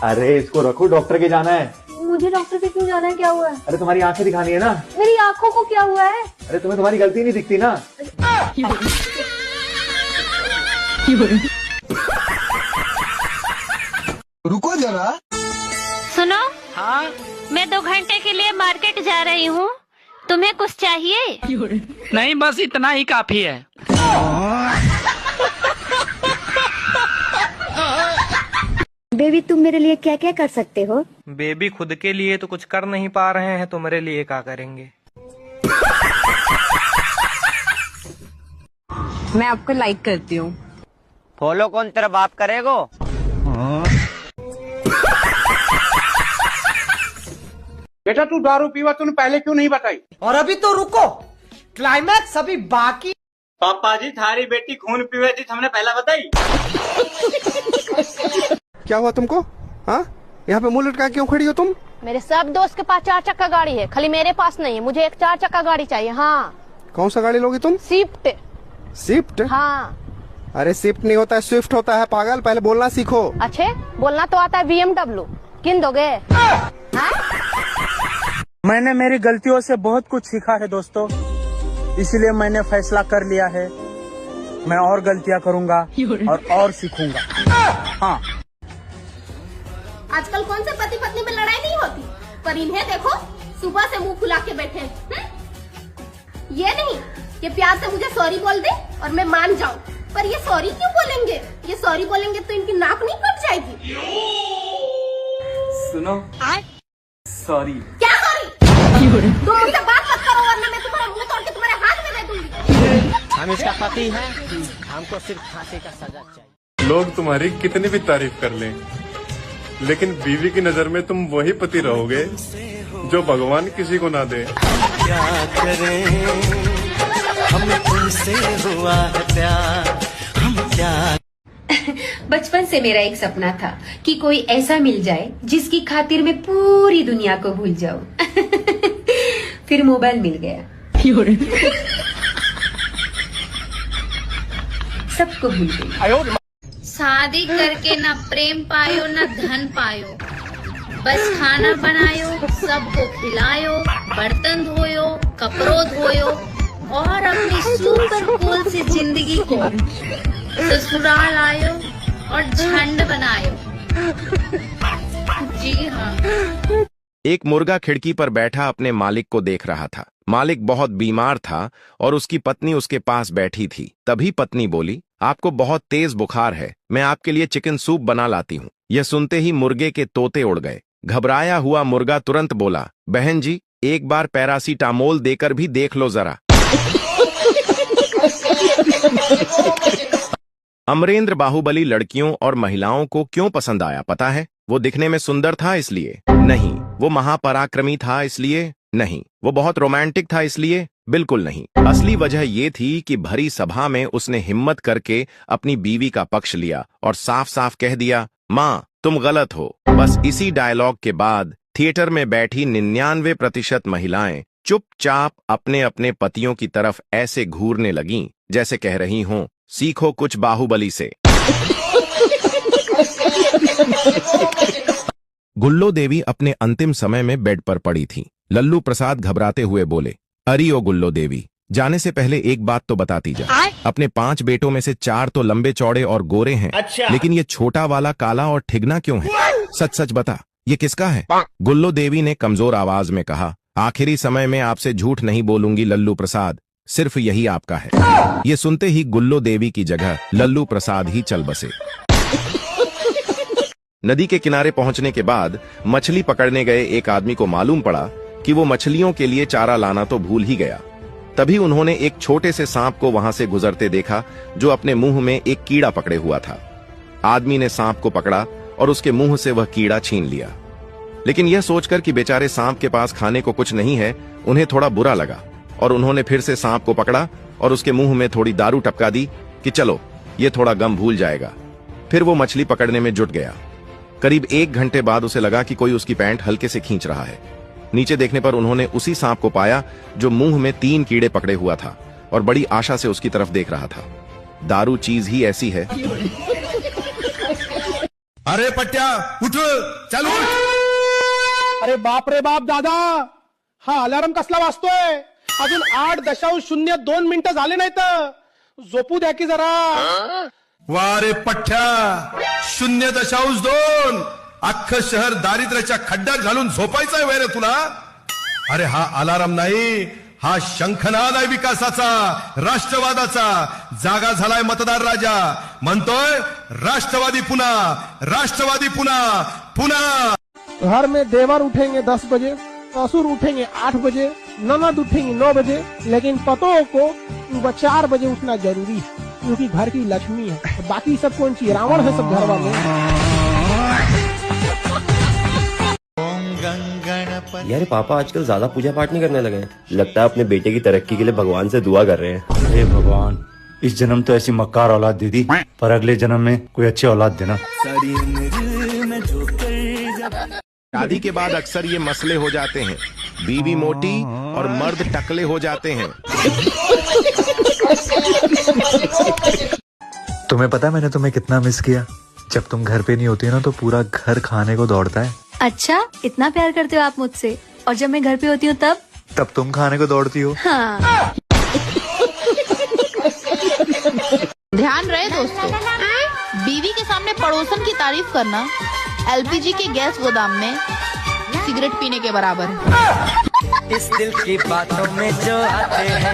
अरे इसको रखो, डॉक्टर के जाना है। मुझे डॉक्टर से क्यों जाना है, क्या हुआ है? अरे तुम्हारी आंखें दिखानी है ना। मेरी आंखों को क्या हुआ है? अरे तुम्हें तुम्हारी गलती नहीं दिखती ना। रुको जरा। सुनो। हाँ? मैं 2 घंटे के लिए मार्केट जा रही हूँ, तुम्हें कुछ चाहिए? नहीं, बस इतना ही काफी है। बेबी तुम मेरे लिए क्या क्या कर सकते हो? बेबी खुद के लिए तो कुछ कर नहीं पा रहे हैं, तो मेरे लिए क्या करेंगे? मैं आपको लाइक करती हूँ। फॉलो कौन तेरा बाप करेगो? बेटा तू दारू पीवा, तूने पहले क्यों नहीं बताई? और अभी तो रुको, क्लाइमैक्स अभी बाकी। पापा जी थारी बेटी खून पीवे थी, हमने पहला बताई। क्या हुआ तुमको? हाँ, यहाँ पे मुंह लटका क्यों खड़ी हो तुम? मेरे सब दोस्त के पास 4 चक्का गाड़ी है, खाली मेरे पास नहीं है। मुझे एक 4 चक्का गाड़ी चाहिए। हाँ। कौन सा गाड़ी लोगी तुम? स्विफ्ट। स्विफ्ट? हाँ। अरे स्विफ्ट नहीं होता है, स्विफ्ट होता है पागल, पहले बोलना सीखो। अच्छे बोलना तो आता है। BMW किन दोगे? मैंने मेरी गलतियों से बहुत कुछ सीखा है दोस्तों, इसलिए मैंने फैसला कर लिया है, मैं और गलतियां करूंगा और सीखूंगा। हाँ। आजकल कौन से पति पत्नी में लड़ाई नहीं होती, पर इन्हें देखो सुबह से मुंह फुला के बैठे। ये नहीं कि प्यार से मुझे सॉरी बोल दे और मैं मान जाऊं, पर ये सॉरी क्यों बोलेंगे? ये सॉरी बोलेंगे तो इनकी नाक नहीं कट जाएगी? सुनो, सॉरी। क्या सॉरी? तुम मुझसे बात मत करो वरना मैं तुम्हारा मुंह तोड़ के तुम्हारे हाथ में दे दूंगी। हम इसका पति है, हमको सिर्फ फांसी का सजा चाहिए। लोग तुम्हारी कितनी भी तारीफ कर लें, लेकिन बीवी की नजर में तुम वही पति रहोगे जो भगवान किसी को ना दे। क्या करें, हम तुमसे हुआ है प्यार, हम क्या। बचपन से मेरा एक सपना था कि कोई ऐसा मिल जाए जिसकी खातिर मैं पूरी दुनिया को भूल जाऊं। फिर मोबाइल मिल गया, सबको भूल गई। शादी करके न प्रेम पायो न धन पायो, बस खाना बनायो, सबको खिलायो, बर्तन धोयो, कपड़ों धोयो और अपनी सुपर कूल सी जिंदगी को ससुराल आयो और झंड बनायो। जी हाँ। एक मुर्गा खिड़की पर बैठा अपने मालिक को देख रहा था। मालिक बहुत बीमार था और उसकी पत्नी उसके पास बैठी थी। तभी पत्नी बोली, आपको बहुत तेज बुखार है, मैं आपके लिए चिकन सूप बना लाती हूँ। यह सुनते ही मुर्गे के तोते उड़ गए। घबराया हुआ मुर्गा तुरंत बोला, बहन जी एक बार पैरासीटामोल देकर भी देख लो जरा। अमरेंद्र बाहुबली लड़कियों और महिलाओं को क्यों पसंद आया पता है? वो दिखने में सुंदर था इसलिए नहीं, वो महापराक्रमी था इसलिए नहीं, वो बहुत रोमांटिक था इसलिए बिल्कुल नहीं। असली वजह ये थी कि भरी सभा में उसने हिम्मत करके अपनी बीवी का पक्ष लिया और साफ साफ कह दिया, माँ तुम गलत हो। बस इसी डायलॉग के बाद थिएटर में बैठी 99% महिलाएं चुपचाप अपने अपने पतियों की तरफ ऐसे घूरने लगीं जैसे कह रही हों, सीखो कुछ बाहुबली से। गुल्लो देवी अपने अंतिम समय में बेड पर पड़ी थी। लल्लू प्रसाद घबराते हुए बोले, अरे ओ गुल्लो देवी, जाने से पहले एक बात तो बताती जा। अपने 5 बेटों में से 4 तो लंबे चौड़े और गोरे हैं। अच्छा। लेकिन ये छोटा वाला काला और ठिगना क्यों है? सच सच बता, ये किसका है? गुल्लो देवी ने कमजोर आवाज में कहा, आखिरी समय में आपसे झूठ नहीं बोलूंगी लल्लू प्रसाद, सिर्फ यही आपका है। ये सुनते ही गुल्लो देवी की जगह लल्लू प्रसाद ही चल बसे। नदी के किनारे पहुंचने के बाद मछली पकड़ने गए एक आदमी को मालूम पड़ा कि वो मछलियों के लिए चारा लाना तो भूल ही गया। तभी उन्होंने एक छोटे से सांप को वहां से गुजरते देखा जो अपने मुंह में एक कीड़ा पकड़े हुआ था। आदमी ने सांप को पकड़ा और उसके मुंह से वह कीड़ा छीन लिया। लेकिन यह सोचकर कि बेचारे सांप के पास खाने को कुछ नहीं है, उन्हें थोड़ा बुरा लगा और उन्होंने फिर से सांप को पकड़ा और उसके मुंह में थोड़ी दारू टपका दी कि चलो ये थोड़ा गम भूल जाएगा। फिर वो मछली पकड़ने में जुट गया। करीब 1 घंटे बाद उसे लगा कि कोई उसकी पैंट हल्के से खींच रहा है। नीचे देखने पर उन्होंने उसी सांप को पाया जो मुंह में 3 कीड़े पकड़े हुआ था और बड़ी आशा से उसकी तरफ देख रहा था। दारू चीज ही ऐसी है। अरे पट्ट्या उठ, चालू उठ. अरे बाप रे बाप दादा, हा अलार्म कसला वाजतोय? अजून 8.02 मिनिटं झाले नाही तर झोपू द्या की जरा. वा रे पठ्ठ्या, 0.2. अख्खं शहर दारिद्र्याच्या खड्ड्यात घालून झोपायचंय वैर तुला? अरे हा अलाराम नाही, हा शंखनाद आहे विकासाचा, राष्ट्रवादाचा. जागा झालाय मतदार राजा, म्हणतोय राष्ट्रवादी पुन्हा, राष्ट्रवादी पुन्हा पुन्हा. घर में देवर उठेंगे 10 बजे, ससुर उठेंगे 8 बजे, ननद उठेंगी 9 बजे, लेकिन पतों को 4 बजे उठना जरूरी है, क्योंकि घर की लक्ष्मी है. बाकी सब कौन सी रावण है सब घर वाले. यार पापा आजकल ज्यादा पूजा पाठ नहीं करने लगे हैं. लगता है अपने बेटे की तरक्की के लिए भगवान से दुआ कर रहे हैं. अरे भगवान, इस जन्म तो ऐसी मक्कार औलाद दे दी, पर अगले जन्म में कोई अच्छी औलाद देना. शादी के बाद अक्सर ये मसले हो जाते हैं. बीवी मोटी और मर्द टकले हो जाते हैं. तुम्हें पता है मैंने तुम्हें कितना मिस किया? जब तुम घर पे नहीं होती ना तो पूरा घर खाने को दौड़ता है. अच्छा, इतना प्यार करते हो आप मुझसे? और जब मैं घर पे होती हूँ तब तुम खाने को दौड़ती हो. हाँ. ध्यान रहे दोस्तों, बीवी के सामने पड़ोसन की तारीफ करना एलपीजी के गैस गोदाम में सिगरेट पीने के बराबर है. इस दिल की बातों में जो आते हैं.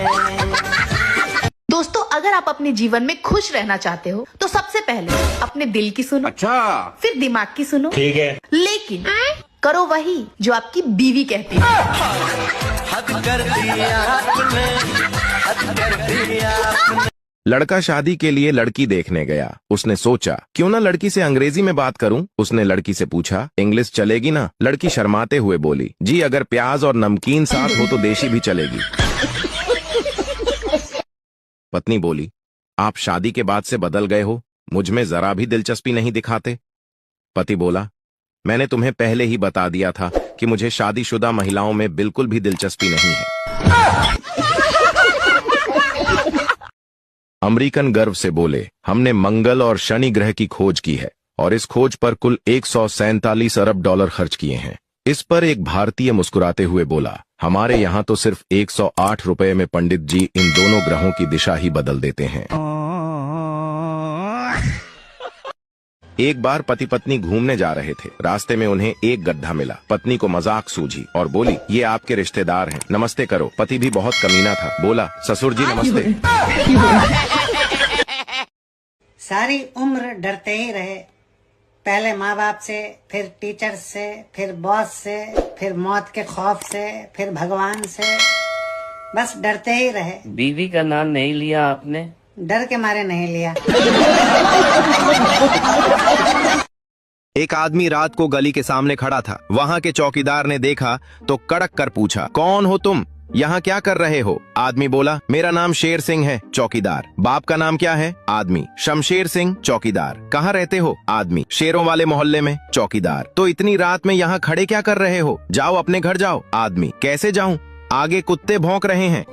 दोस्तों, अगर आप अपने जीवन में खुश रहना चाहते हो तो सबसे पहले अपने दिल की सुनो. अच्छा. फिर दिमाग की सुनो. ठीक है. लेकिन करो वही जो आपकी बीवी कहती है. हद कर दिया आपने, हद कर दिया आपने. लड़का शादी के लिए लड़की देखने गया. उसने सोचा क्यों ना लड़की से अंग्रेजी में बात करूं. उसने लड़की से पूछा, इंग्लिश चलेगी ना? लड़की शर्माते हुए बोली, जी अगर प्याज और नमकीन साथ हो तो देशी भी चलेगी. पत्नी बोली, आप शादी के बाद से बदल गए हो, मुझ में जरा भी दिलचस्पी नहीं दिखाते. पति बोला, मैंने तुम्हें पहले ही बता दिया था कि मुझे शादीशुदा महिलाओं में बिल्कुल भी दिलचस्पी नहीं है. अमेरिकन गर्व से बोले, हमने मंगल और शनि ग्रह की खोज की है और इस खोज पर कुल 147 अरब डॉलर खर्च किए हैं. इस पर एक भारतीय मुस्कुराते हुए बोला, हमारे यहाँ तो सिर्फ 108 रुपए में पंडित जी इन दोनों ग्रहों की दिशा ही बदल देते हैं. एक बार पति पत्नी घूमने जा रहे थे. रास्ते में उन्हें एक गड्ढा मिला. पत्नी को मजाक सूझी और बोली, ये आपके रिश्तेदार हैं, नमस्ते करो. पति भी बहुत कमीना था, बोला, ससुर जी नमस्ते. सारी उम्र डरते ही रहे, पहले माँ बाप से, फिर टीचर से, फिर बॉस से, फिर मौत के खौफ से, फिर भगवान से. बस डरते ही रहे. बीवी का नाम नहीं लिया आपने? डर के मारे नहीं लिया. एक आदमी रात को गली के सामने खड़ा था. वहाँ के चौकीदार ने देखा तो कड़क कर पूछा, कौन हो तुम, यहाँ क्या कर रहे हो? आदमी बोला, मेरा नाम शेर सिंह है. चौकीदार, बाप का नाम क्या है? आदमी, शमशेर सिंह. चौकीदार, कहाँ रहते हो? आदमी, शेरों वाले मोहल्ले में. चौकीदार, तो इतनी रात में यहाँ खड़े क्या कर रहे हो? जाओ अपने घर जाओ. आदमी, कैसे जाऊं? आगे कुत्ते भौंक रहे हैं.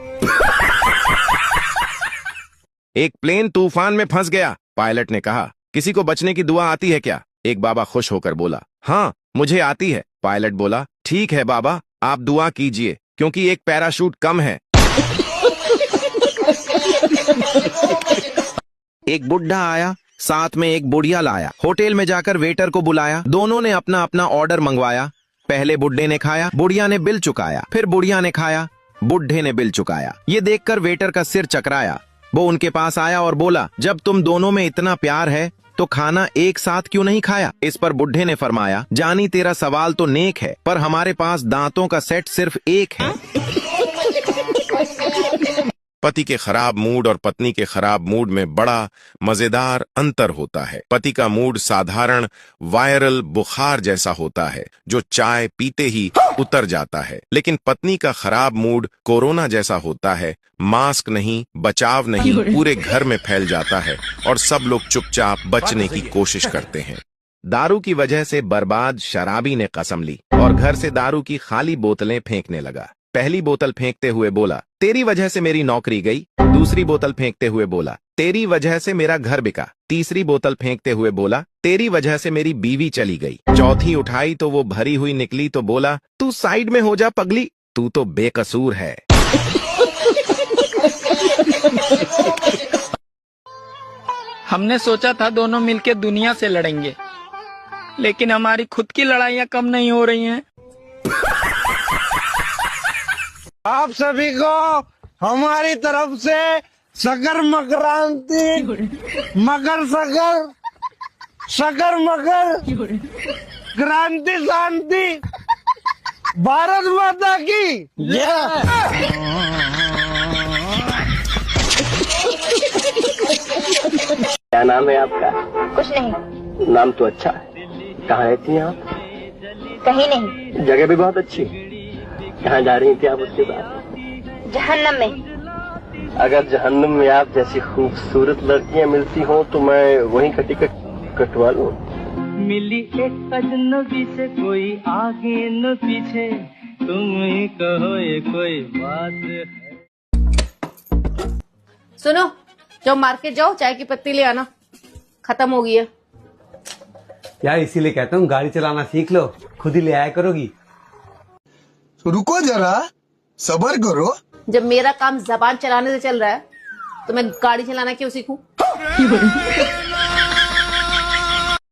एक प्लेन तूफान में फंस गया. पायलट ने कहा, किसी को बचने की दुआ आती है क्या? एक बाबा खुश होकर बोला, हाँ मुझे आती है. पायलट बोला, ठीक है बाबा, आप दुआ कीजिए क्योंकि एक पैराशूट कम है. एक बुढ़ा आया, साथ में एक बुढ़िया लाया. होटल में जाकर वेटर को बुलाया. दोनों ने अपना अपना ऑर्डर मंगवाया. पहले बुढ़े ने खाया, बुढ़िया ने बिल चुकाया. फिर बुढ़िया ने खाया, बुढ़े ने बिल चुकाया. ये देखकर वेटर का सिर चकराया. वो उनके पास आया और बोला, जब तुम दोनों में इतना प्यार है तो खाना एक साथ क्यों नहीं खाया? इस पर बुढ़े ने फरमाया, जानी तेरा सवाल तो नेक है, पर हमारे पास दांतों का सेट सिर्फ एक है. पति के खराब मूड और पत्नी के खराब मूड में बड़ा मजेदार अंतर होता है. पति का मूड साधारण वायरल बुखार जैसा होता है जो चाय पीते ही उतर जाता है, लेकिन पत्नी का खराब मूड कोरोना जैसा होता है. मास्क नहीं, बचाव नहीं, पूरे घर में फैल जाता है और सब लोग चुपचाप बचने की कोशिश करते हैं. दारू की वजह से बर्बाद शराबी ने कसम ली और घर से दारू की खाली बोतलें फेंकने लगा. पहली बोतल फेंकते हुए बोला, तेरी वजह से मेरी नौकरी गई. दूसरी बोतल फेंकते हुए बोला, तेरी वजह से मेरा घर बिका. तीसरी बोतल फेंकते हुए बोला, तेरी वजह से मेरी बीवी चली गई। चौथी उठाई तो वो भरी हुई निकली तो बोला, तू साइड में हो जा पगली, तू तो बेकसूर है। हमने सोचा था दोनों मिलकर दुनिया से लड़ेंगे, लेकिन हमारी खुद की लड़ाइयाँ कम नहीं हो रही हैं। आप सभी को हमारी तरफ से सकर मकरांति, मकर सकर, सकर मकर, क्रांति शांति, भारत माता की क्या नाम है आपका? कुछ नहीं। नाम तो अच्छा है। कहाँ रहती हैं आप? कहीं नहीं। जगह भी बहुत अच्छी। कहाँ जा रही थी आप उसके बाद? जहन्नम में। अगर जहन्नम में आप जैसी खूबसूरत लड़कियाँ मिलती हो तो मैं वहीं का टिकट कटवा लूँ। मिली एक अजनबी से, कोई आगे न पीछे, तुम ही कहो ये कोई बात है। सुनो, जाओ मार्केट जाओ, चाय की पत्ती ले आना, खत्म हो गई है। यार इसीलिए कहता हूँ गाड़ी चलाना सीख लो, खुद ही ले आया करोगी। रुको जरा, सब्र करो। जब मेरा काम जबान चलाने से चल रहा है तो मैं गाड़ी चलाना क्यों सीखूं?